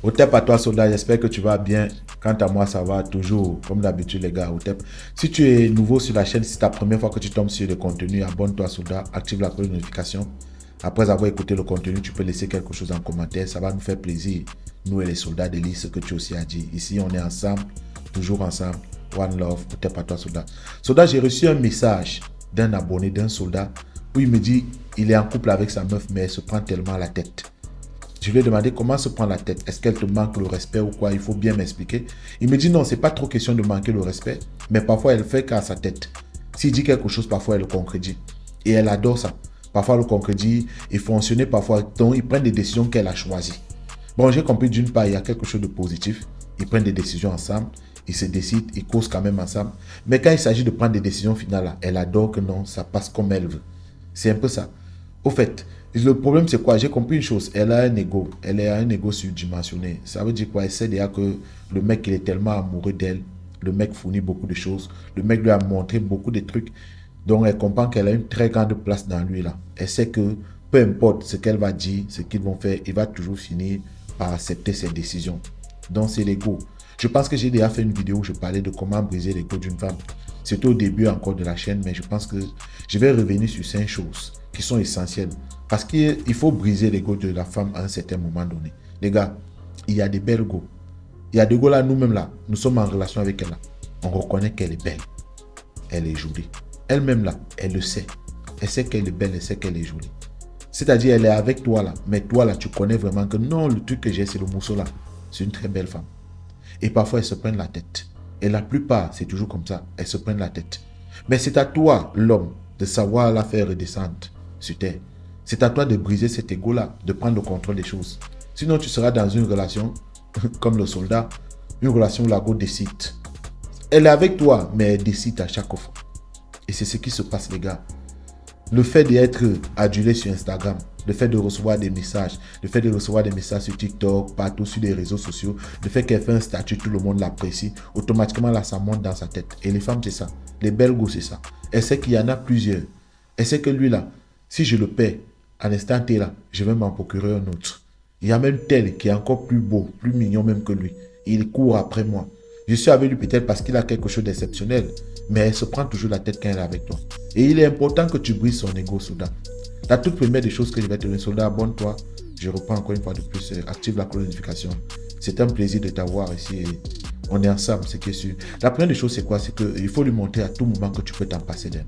Otep à toi, soldat, j'espère que tu vas bien. Quant à moi, ça va toujours, comme d'habitude, les gars. Otep. Si tu es nouveau sur la chaîne, si c'est ta première fois que tu tombes sur le contenu, abonne-toi, soldat, active la cloche de notification. Après avoir écouté le contenu, tu peux laisser quelque chose en commentaire. Ça va nous faire plaisir, nous et les soldats, de lire ce que tu aussi as dit. Ici, on est ensemble, toujours ensemble. One love, Otep à toi, soldat. Soldat, j'ai reçu un message d'un abonné, d'un soldat, où il me dit il est en couple avec sa meuf, mais elle se prend tellement la tête. Je lui ai demandé comment se prend la tête. Est-ce qu'elle te manque le respect ou quoi? Il faut bien m'expliquer. Il me dit non, c'est pas trop question de manquer le respect, mais parfois elle fait qu'à sa tête. S'il dit quelque chose, parfois elle le concrétise. Et elle adore ça. Parfois elle le concrétise et fonctionner parfois. Donc ils prennent des décisions qu'elle a choisies. Bon, j'ai compris d'une part, il y a quelque chose de positif. Ils prennent des décisions ensemble. Ils se décident, ils causent quand même ensemble. Mais quand il s'agit de prendre des décisions finales, elle adore que non, ça passe comme elle veut. C'est un peu ça. Au fait, le problème c'est quoi? J'ai compris une chose. Elle a un ego. Elle a un ego surdimensionné. Ça veut dire quoi? Elle sait déjà que le mec, il est tellement amoureux d'elle. Le mec fournit beaucoup de choses. Le mec lui a montré beaucoup de trucs. Donc elle comprend qu'elle a une très grande place dans lui là. Elle sait que peu importe ce qu'elle va dire, ce qu'ils vont faire, il va toujours finir par accepter ses décisions. Donc c'est l'ego. Je pense que j'ai déjà fait une vidéo où je parlais de comment briser l'ego d'une femme. C'était au début encore de la chaîne, mais je pense que je vais revenir sur 5 choses qui sont essentielles. Parce qu'il faut briser l'ego de la femme à un certain moment donné. Les gars, il y a des belles go. Il y a des go là, nous-mêmes là, nous sommes en relation avec elle là. On reconnaît qu'elle est belle. Elle est jolie. Elle-même là, elle le sait. Elle sait qu'elle est belle, elle sait qu'elle est jolie. C'est-à-dire, elle est avec toi là. Mais toi là, tu connais vraiment que non, le truc que j'ai, c'est le mousseau là. C'est une très belle femme. Et parfois, elles se prennent la tête. Et la plupart, c'est toujours comme ça. Elles se prennent la tête. Mais c'est à toi, l'homme, de savoir la faire redescendre sur terre. C'est à toi de briser cet ego-là, de prendre le contrôle des choses. Sinon, tu seras dans une relation, comme le soldat, une relation où la go décide. Elle est avec toi, mais elle décide à chaque fois. Et c'est ce qui se passe, les gars. Le fait d'être adulé sur Instagram, le fait de recevoir des messages, le fait de recevoir des messages sur TikTok, partout sur les réseaux sociaux, le fait qu'elle fait un statut, tout le monde l'apprécie, automatiquement là, ça monte dans sa tête. Et les femmes, c'est ça. Les belles go, c'est ça. Elle sait qu'il y en a plusieurs. Elle sait que lui là, si je le paie, à l'instant T là, je vais m'en procurer un autre. Il y a même tel qui est encore plus beau, plus mignon même que lui. Il court après moi. Je suis avec lui peut-être parce qu'il a quelque chose d'exceptionnel, mais elle se prend toujours la tête quand elle est avec toi. Et il est important que tu brises son ego, soldat. La toute première des choses que je vais te donner, soldat, abonne-toi. Je reprends encore une fois de plus, active la cloche de notification. C'est un plaisir de t'avoir ici. On est ensemble, c'est qui est sûr. La première des choses, c'est quoi? C'est qu'il faut lui montrer à tout moment que tu peux t'en passer d'elle.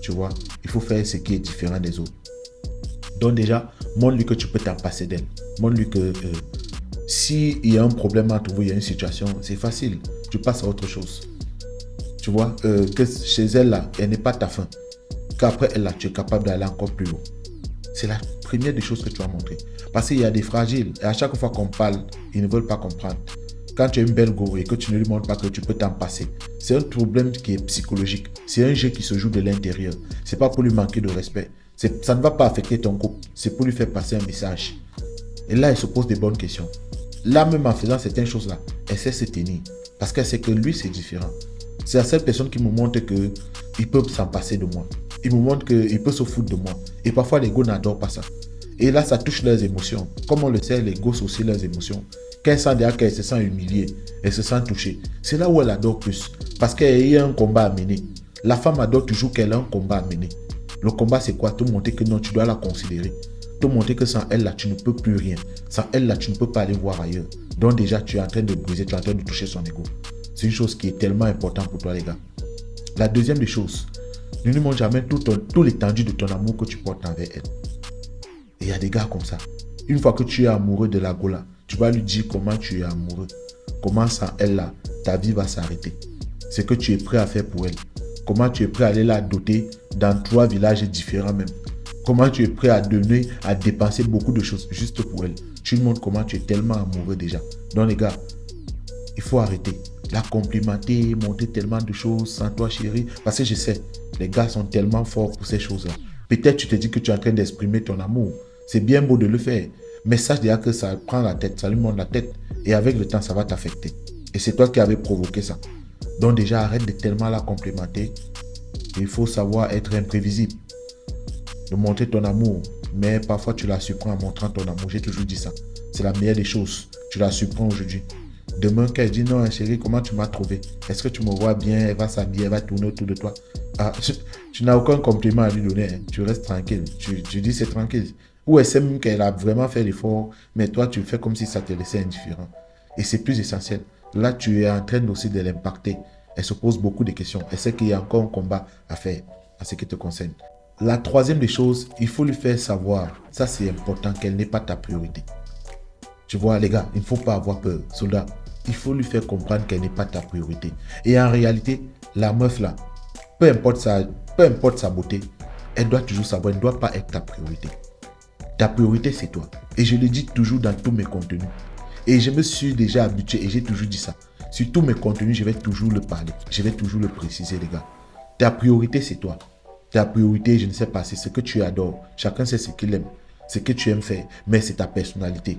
Tu vois, il faut faire ce qui est différent des autres. Donc déjà, montre-lui que tu peux t'en passer d'elle. Montre-lui que s'il y a un problème entre vous, il y a une situation, c'est facile. Tu passes à autre chose. Tu vois, que chez elle, là, elle n'est pas ta fin. Qu'après elle, là, tu es capable d'aller encore plus haut. C'est la première des choses que tu vas montrer. Parce qu'il y a des fragiles. Et à chaque fois qu'on parle, ils ne veulent pas comprendre. Quand tu es une belle go et que tu ne lui montres pas que tu peux t'en passer, c'est un problème qui est psychologique. C'est un jeu qui se joue de l'intérieur. C'est pas pour lui manquer de respect. Ça ne va pas affecter ton couple. C'est pour lui faire passer un message. Et là, elle se pose des bonnes questions. Là, même en faisant certaines choses-là, elle sait se tenir. Parce qu'elle sait que lui, c'est différent. C'est la seule personne qui me montre qu'il peut s'en passer de moi. Il me montre qu'il peut se foutre de moi. Et parfois, les gosses n'adorent pas ça. Et là, ça touche leurs émotions. Comme on le sait, les gosses aussi leurs émotions. Quand elle sent déjà qu'elle se sent humiliée, elle se sent touchée. C'est là où elle adore plus. Parce qu'il y a un combat à mener. La femme adore toujours qu'elle a un combat à mener. Le combat, c'est quoi? Te montrer que non, tu dois la considérer. Te montrer que sans elle, là, tu ne peux plus rien. Sans elle, là, tu ne peux pas aller voir ailleurs. Donc déjà, tu es en train de briser, tu es en train de toucher son ego. C'est une chose qui est tellement importante pour toi, les gars. La deuxième des choses, ne lui montre jamais tout l'étendue de ton amour que tu portes envers elle. Et il y a des gars comme ça. Une fois que tu es amoureux de la gola, tu vas lui dire comment tu es amoureux. Comment sans elle, là, ta vie va s'arrêter. Ce que tu es prêt à faire pour elle. Comment tu es prêt à aller la doter dans 3 villages différents même. Comment tu es prêt à donner, à dépenser beaucoup de choses juste pour elle. Tu lui montres comment tu es tellement amoureux déjà. Donc les gars, il faut arrêter. La complimenter, montrer tellement de choses sans toi chérie. Parce que je sais, les gars sont tellement forts pour ces choses-là. Peut-être tu te dis que tu es en train d'exprimer ton amour. C'est bien beau de le faire. Mais sache déjà que ça prend la tête, ça lui monte la tête. Et avec le temps, ça va t'affecter. Et c'est toi qui avais provoqué ça. Donc déjà, arrête de tellement la complimenter. Il faut savoir être imprévisible. De montrer ton amour. Mais parfois, tu la surprends en montrant ton amour. J'ai toujours dit ça. c'est la meilleure des choses. Tu la surprends aujourd'hui. Demain, quand elle dit non, chérie, comment tu m'as trouvé? Est-ce que tu me vois bien? Elle va s'habiller, elle va tourner autour de toi. Ah, tu n'as aucun compliment à lui donner. Hein. Tu restes tranquille. Tu dis c'est tranquille. Ou elle sait même qu'elle a vraiment fait l'effort, mais toi, tu fais comme si ça te laissait indifférent. Et c'est plus essentiel. Là, tu es en train aussi de l'impacter. Elle se pose beaucoup de questions. Elle sait qu'il y a encore un combat à faire en ce qui te concerne. La troisième des choses, il faut lui faire savoir, ça c'est important, qu'elle n'est pas ta priorité. Tu vois, les gars, il ne faut pas avoir peur. Soldat, il faut lui faire comprendre qu'elle n'est pas ta priorité. Et en réalité, la meuf là, peu importe sa beauté, elle doit toujours savoir, elle ne doit pas être ta priorité. Ta priorité, c'est toi. Et je le dis toujours dans tous mes contenus. Et je me suis déjà habitué et j'ai toujours dit ça. Sur tous mes contenus, je vais toujours le parler. Je vais toujours le préciser, les gars. Ta priorité, c'est toi. Ta priorité, je ne sais pas, c'est ce que tu adores. Chacun sait ce qu'il aime, ce que tu aimes faire, mais c'est ta personnalité.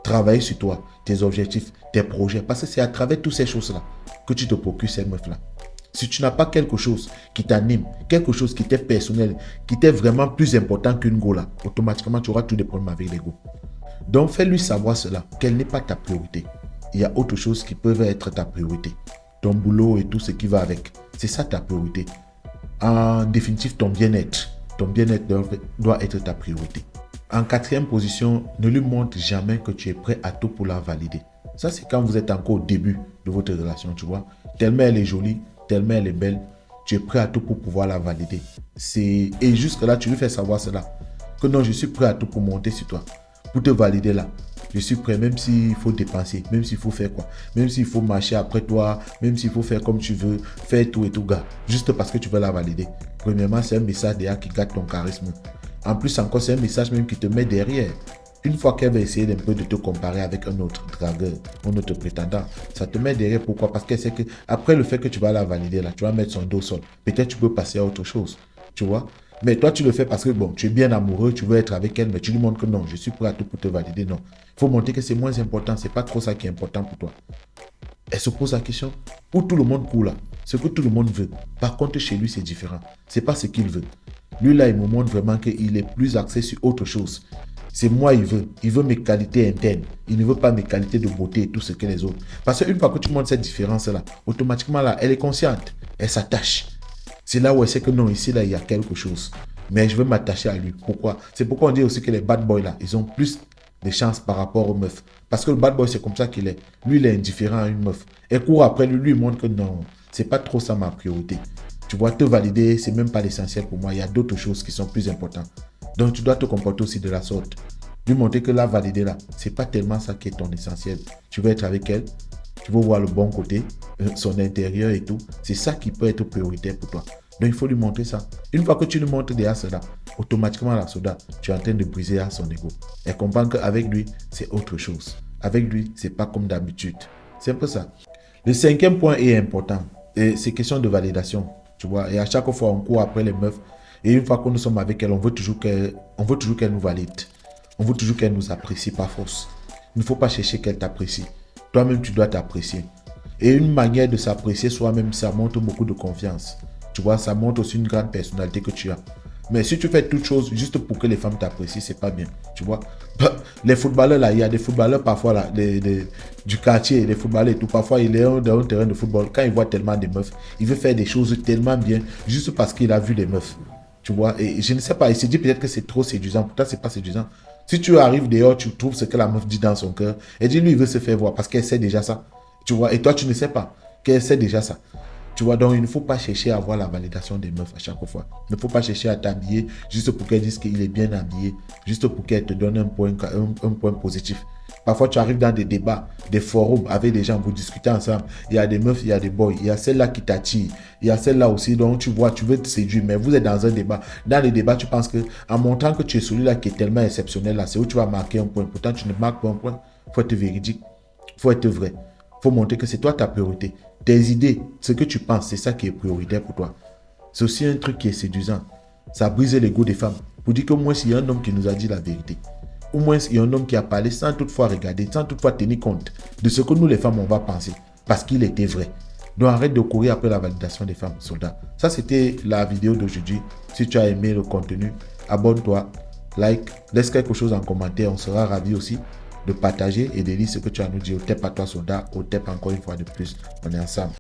Travailler sur toi, tes objectifs, tes projets, parce que c'est à travers toutes ces choses-là que tu te procures ces meufs-là. Si tu n'as pas quelque chose qui t'anime, quelque chose qui t'est personnel, qui t'est vraiment plus important qu'une go là, automatiquement tu auras tous des problèmes avec les go. Donc fais-lui savoir cela, qu'elle n'est pas ta priorité. Il y a autre chose qui peuvent être ta priorité. Ton boulot et tout ce qui va avec. C'est ça ta priorité. En définitive, ton bien-être. Ton bien-être doit être ta priorité. En quatrième position, ne lui montre jamais que tu es prêt à tout pour la valider. Ça, c'est quand vous êtes encore au début de votre relation, tu vois. Tellement elle est jolie, tellement elle est belle, tu es prêt à tout pour pouvoir la valider. Et jusque là, tu lui fais savoir cela. Que non, je suis prêt à tout pour monter sur toi. Pour te valider là. Je suis prêt, même s'il faut dépenser, même s'il faut faire quoi, même s'il faut marcher après toi, même s'il faut faire comme tu veux, faire tout et tout, gars. Juste parce que tu veux la valider. Premièrement, c'est un message derrière qui gâte ton charisme. En plus, encore, c'est un message même qui te met derrière. Une fois qu'elle va essayer d'un peu de te comparer avec un autre dragueur, un autre prétendant, ça te met derrière. Pourquoi? Parce qu'elle sait que après le fait que tu vas la valider, là, tu vas mettre son dos au sol. Peut-être tu peux passer à autre chose. Tu vois? Mais toi, tu le fais parce que, bon, tu es bien amoureux, tu veux être avec elle, mais tu lui montres que non, je suis prêt à tout pour te valider. Non. Il faut montrer que c'est moins important. C'est pas trop ça qui est important pour toi. Elle se pose la question. Pour tout le monde court là. Ce que tout le monde veut. Par contre, chez lui, c'est différent. C'est pas ce qu'il veut. Lui, là, il me montre vraiment qu'il est plus axé sur autre chose. C'est moi, il veut. Il veut mes qualités internes. Il ne veut pas mes qualités de beauté et tout ce que les autres. Parce qu'une fois que tu montres cette différence-là, automatiquement, là, elle est consciente. Elle s'attache. C'est là où elle sait que non, ici, là, il y a quelque chose. Mais je veux m'attacher à lui. Pourquoi? C'est pourquoi on dit aussi que les bad boys, là, ils ont plus de chances par rapport aux meufs. Parce que le bad boy, c'est comme ça qu'il est. Lui, il est indifférent à une meuf. Elle court après lui, lui, il montre que non, c'est pas trop ça ma priorité. Tu vois, te valider, c'est même pas l'essentiel pour moi. Il y a d'autres choses qui sont plus importantes. Donc, tu dois te comporter aussi de la sorte. Lui montrer que la valider là, c'est pas tellement ça qui est ton essentiel. Tu veux être avec elle, tu veux voir le bon côté, son intérieur et tout. C'est ça qui peut être prioritaire pour toi. Donc, il faut lui montrer ça. Une fois que tu lui montres déjà cela, automatiquement, la soda, tu es en train de briser à son ego. Elle comprend qu'avec lui, c'est autre chose. Avec lui, c'est pas comme d'habitude. C'est un peu ça. Le cinquième point est important. C'est question de validation. Tu vois, et à chaque fois, on court après les meufs. Et une fois que nous sommes avec elle, on veut toujours qu'elle nous valide. On veut toujours qu'elle nous apprécie par force. Il ne faut pas chercher qu'elle t'apprécie. Toi-même, tu dois t'apprécier. Et une manière de s'apprécier soi-même, ça montre beaucoup de confiance. Tu vois, ça montre aussi une grande personnalité que tu as. Mais si tu fais toute chose juste pour que les femmes t'apprécient, c'est pas bien. Tu vois, les footballeurs là, il y a des footballeurs parfois là, du quartier, les footballeurs et tout. Parfois, il est dans un terrain de football. Quand il voit tellement de meufs, il veut faire des choses tellement bien juste parce qu'il a vu des meufs. Tu vois, et je ne sais pas, il se dit peut-être que c'est trop séduisant. Pourtant, c'est pas séduisant. Si tu arrives dehors, tu trouves ce que la meuf dit dans son cœur. Elle dit, lui, il veut se faire voir parce qu'elle sait déjà ça. Tu vois, et toi, tu ne sais pas qu'elle sait déjà ça. Tu vois, donc il ne faut pas chercher à avoir la validation des meufs à chaque fois. Il ne faut pas chercher à t'habiller juste pour qu'elle dise qu'il est bien habillé, juste pour qu'elle te donne un point positif. Parfois, tu arrives dans des débats, des forums avec des gens, vous discutez ensemble. Il y a des meufs, il y a des boys. Il y a celle-là qui t'attire. Il y a celle-là aussi dont tu vois, tu veux te séduire, mais vous êtes dans un débat. Dans les débats, tu penses qu'en montrant que tu es celui-là qui est tellement exceptionnel, là, c'est où tu vas marquer un point. Pourtant, tu ne marques pas un point. Il faut être véridique. Il faut être vrai. Il faut montrer que c'est toi ta priorité. Tes idées, ce que tu penses, c'est ça qui est prioritaire pour toi. C'est aussi un truc qui est séduisant. Ça brise l'ego des femmes. Pour dire qu'au moins, il y a un homme qui nous a dit la vérité. Au moins, il y a un homme qui a parlé sans toutefois regarder, sans toutefois tenir compte de ce que nous, les femmes, on va penser. Parce qu'il était vrai. Donc, arrête de courir après la validation des femmes, soldats. Ça, c'était la vidéo d'aujourd'hui. Si tu as aimé le contenu, abonne-toi, like, laisse quelque chose en commentaire. On sera ravis aussi. de partager et de lire ce que tu as à nous dire. Au TEP à toi, Soda. Au TEP encore une fois de plus. On est ensemble.